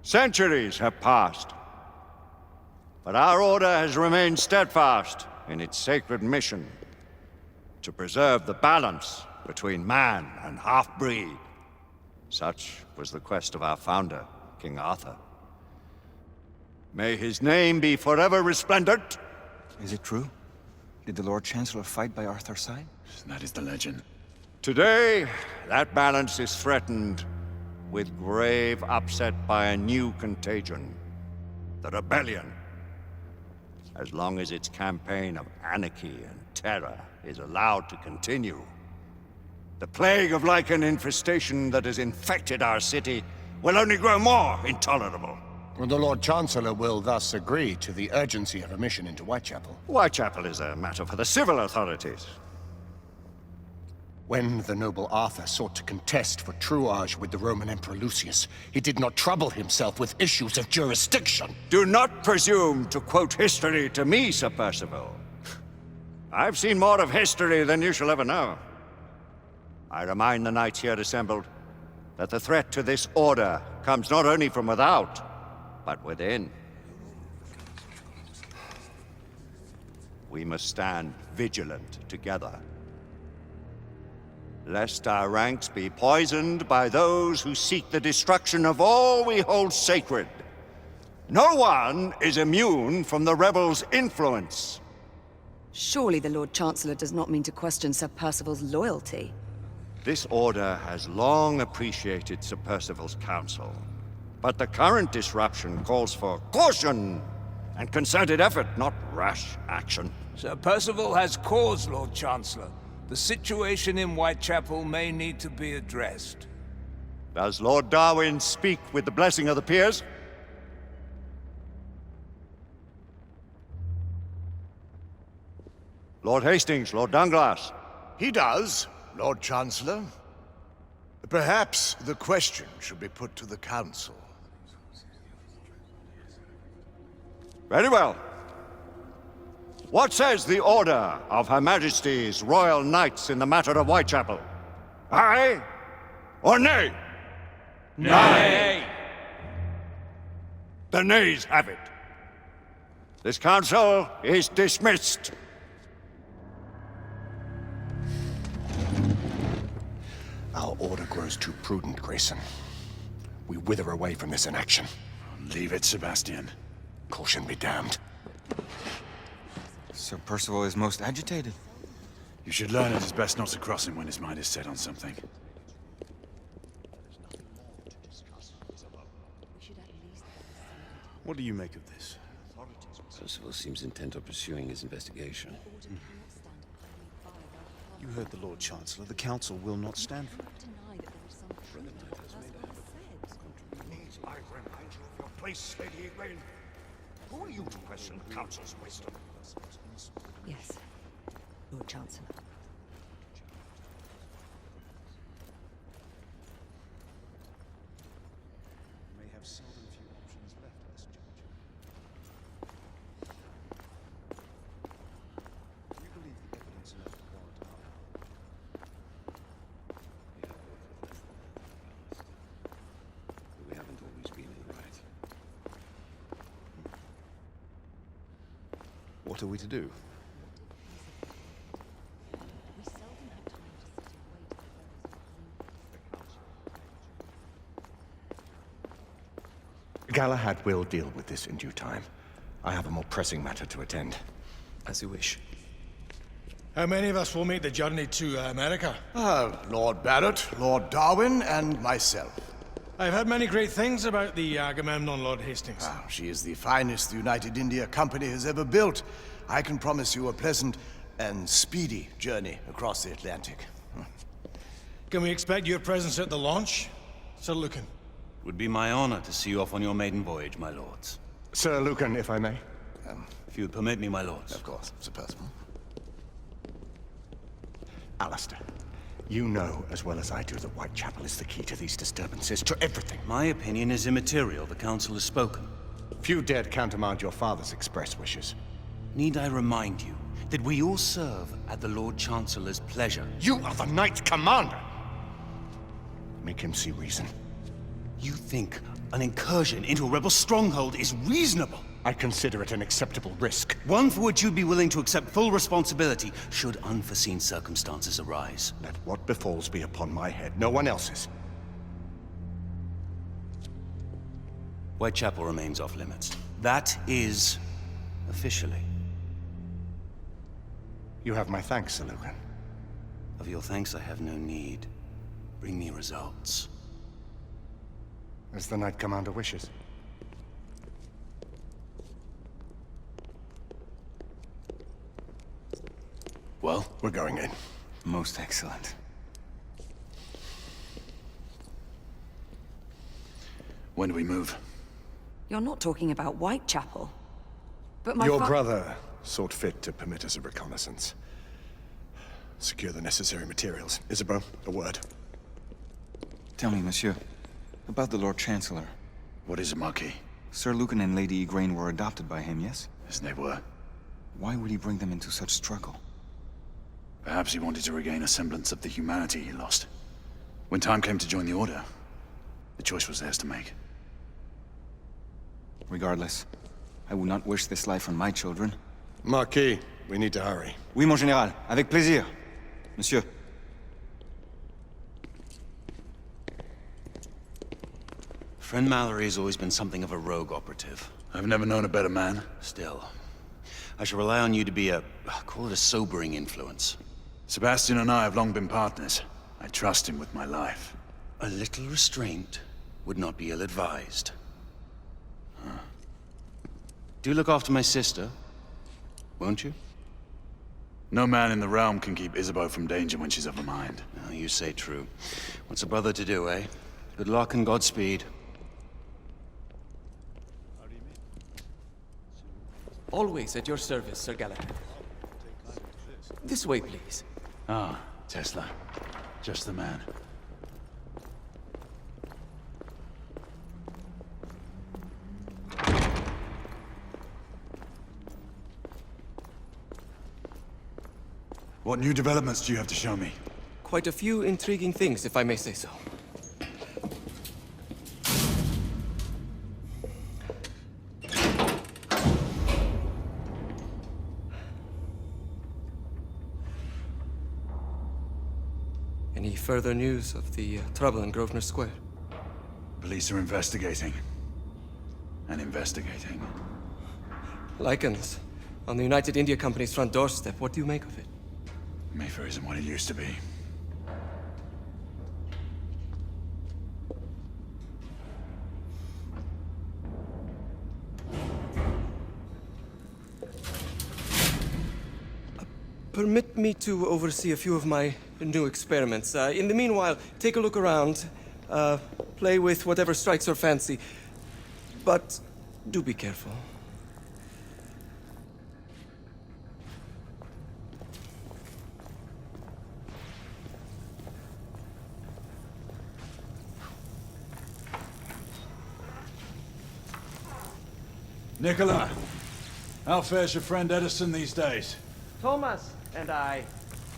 Centuries have passed, but our order has remained steadfast in its sacred mission to preserve the balance between man and half-breed. Such was the quest of our founder, King Arthur. May his name be forever resplendent. Is it true? Did the Lord Chancellor fight by Arthur's side? That is the legend. Today, that balance is threatened with grave upset by a new contagion. The rebellion. As long as its campaign of anarchy and terror is allowed to continue, the plague of lichen infestation that has infected our city will only grow more intolerable. The Lord Chancellor will thus agree to the urgency of a mission into Whitechapel. Whitechapel is a matter for the civil authorities. When the noble Arthur sought to contest for truage with the Roman Emperor Lucius, he did not trouble himself with issues of jurisdiction. Do not presume to quote history to me, Sir Percival. I've seen more of history than you shall ever know. I remind the knights here assembled that the threat to this order comes not only from without, but within. We must stand vigilant together, lest our ranks be poisoned by those who seek the destruction of all we hold sacred. No one is immune from the rebels' influence. Surely the Lord Chancellor does not mean to question Sir Percival's loyalty. This order has long appreciated Sir Percival's counsel, but the current disruption calls for caution and concerted effort, not rash action. Sir Percival has cause, Lord Chancellor. The situation in Whitechapel may need to be addressed. Does Lord Darwin speak with the blessing of the peers? Lord Hastings, Lord Dunglass. He does, Lord Chancellor. Perhaps the question should be put to the Council. Very well. What says the Order of Her Majesty's Royal Knights in the matter of Whitechapel? Aye or nay? Nay! The nays have it. This council is dismissed. Our order grows too prudent, Grayson. We wither away from this inaction. Leave it, Sebastian. Caution be damned. Sir Percival is most agitated. You should learn it is best not to cross him when his mind is set on something. What do you make of this? Percival seems intent on pursuing his investigation. You heard the Lord Chancellor. The Council will not stand for it. Please, I remind you of your place, Lady Egwene. Who are you to question the Council's wisdom? Yes, Lord Chancellor. May have seldom few options left, this judge. Do you believe the evidence enough to warrant our We haven't always been in the right. What are we to do? Galahad will deal with this in due time. I have a more pressing matter to attend. As you wish. How many of us will make the journey to America? Lord Barrett, Lord Darwin, and myself. I've heard many great things about the Agamemnon, Lord Hastings. She is the finest the United India Company has ever built. I can promise you a pleasant and speedy journey across the Atlantic. Can we expect your presence at the launch, Sir Lucan? It would be my honor to see you off on your maiden voyage, my lords. Sir Lucan, if I may. If you would permit me, my lords. Of course, Sir Percival. Alistair, you know as well as I do that Whitechapel is the key to these disturbances, to everything. My opinion is immaterial. The Council has spoken. Few dared countermand your father's express wishes. Need I remind you that we all serve at the Lord Chancellor's pleasure? You are the Knight Commander! Make him see reason. You think an incursion into a rebel stronghold is reasonable. I consider it an acceptable risk. One for which you'd be willing to accept full responsibility should unforeseen circumstances arise. Let what befalls be upon my head, no one else's. Whitechapel remains off limits. That is officially. You have my thanks, Sir Lucan. Of your thanks I have no need. Bring me results. As the Knight Commander wishes. Well, we're going in. Most excellent. When do we move? You're not talking about Whitechapel. But my Your brother sought fit to permit us a reconnaissance. Secure the necessary materials. Isabeau, a word. Tell me, monsieur, about the Lord Chancellor. What is it, Marquis? Sir Lucan and Lady Igraine were adopted by him, yes? Yes, they were. Why would he bring them into such struggle? Perhaps he wanted to regain a semblance of the humanity he lost. When time came to join the Order, the choice was theirs to make. Regardless, I would not wish this life on my children. Marquis, we need to hurry. Oui, mon général. Avec plaisir. Monsieur. Friend Mallory has always been something of a rogue operative. I've never known a better man. Still, I shall rely on you to be call it a sobering influence. Sebastian and I have long been partners. I trust him with my life. A little restraint would not be ill-advised. Do look after my sister, won't you? No man in the realm can keep Isabeau from danger when she's of a mind. Oh, you say true. What's a brother to do, eh? Good luck and Godspeed. Always at your service, Sir Galahad. This way, please. Ah, Tesla. Just the man. What new developments do you have to show me? Quite a few intriguing things, if I may say so. Any further news of the trouble in Grosvenor Square? Police are investigating. And investigating. Lycans, on the United India Company's front doorstep. What do you make of it? Mayfair isn't what it used to be. Permit me to oversee a few of my new experiments. In the meanwhile, take a look around. Play with whatever strikes your fancy. But do be careful. Nicola, how fares your friend Edison these days? Thomas and I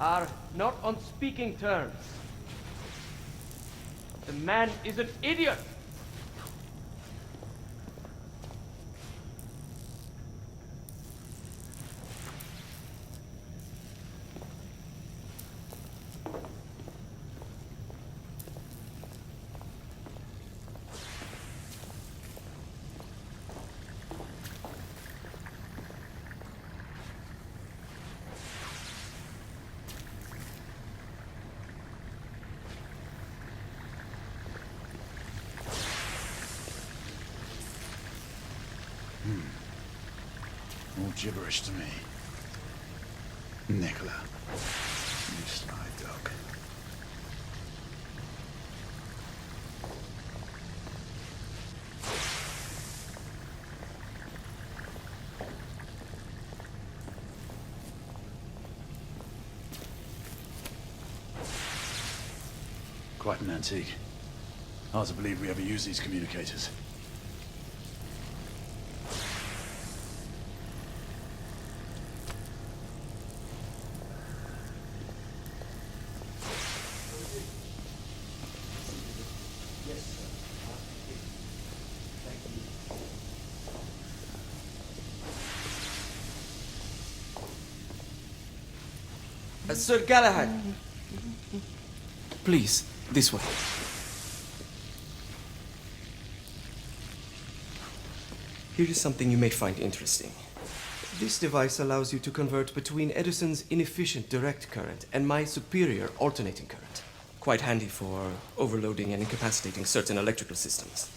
are not on speaking terms. The man is an idiot! All gibberish to me. Nicola, you sly dog. Quite an antique. Hard to believe we ever use these communicators. Sir Galahad. Please, this way. Here is something you may find interesting. This device allows you to convert between Edison's inefficient direct current and my superior alternating current. Quite handy for overloading and incapacitating certain electrical systems.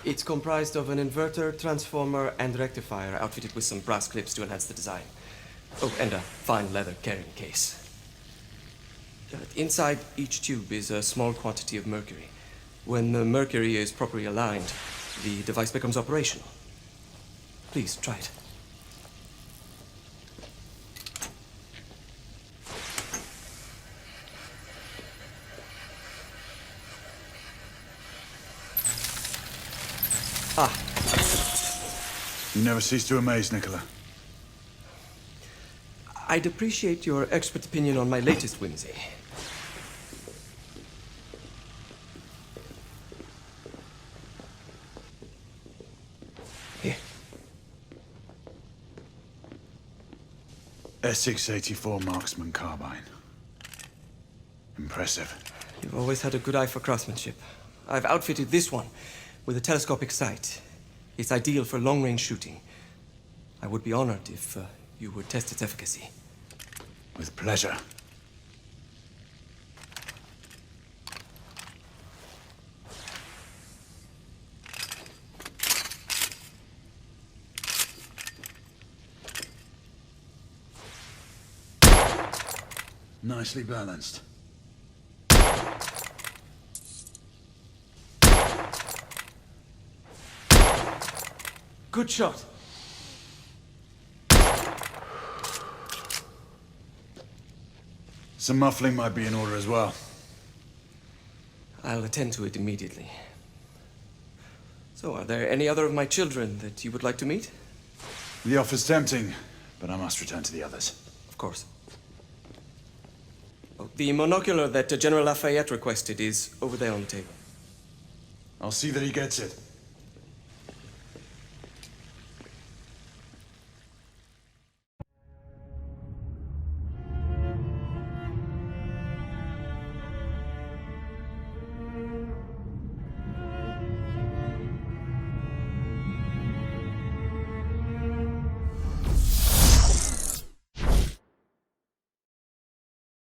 It's comprised of an inverter, transformer, and rectifier outfitted with some brass clips to enhance the design. Oh, and a fine leather carrying case. Inside each tube is a small quantity of mercury. When the mercury is properly aligned, the device becomes operational. Please, try it. Ah. You never cease to amaze, Nicola. I'd appreciate your expert opinion on my latest whimsy. Here. S684 Marksman Carbine. Impressive. You've always had a good eye for craftsmanship. I've outfitted this one with a telescopic sight. It's ideal for long-range shooting. I would be honored if you would test its efficacy. With pleasure. Nicely balanced. Good shot. Some muffling might be in order as well. I'll attend to it immediately. So, are there any other of my children that you would like to meet? The offer's tempting, but I must return to the others. Of course. Oh, the monocular that General Lafayette requested is over there on the table. I'll see that he gets it.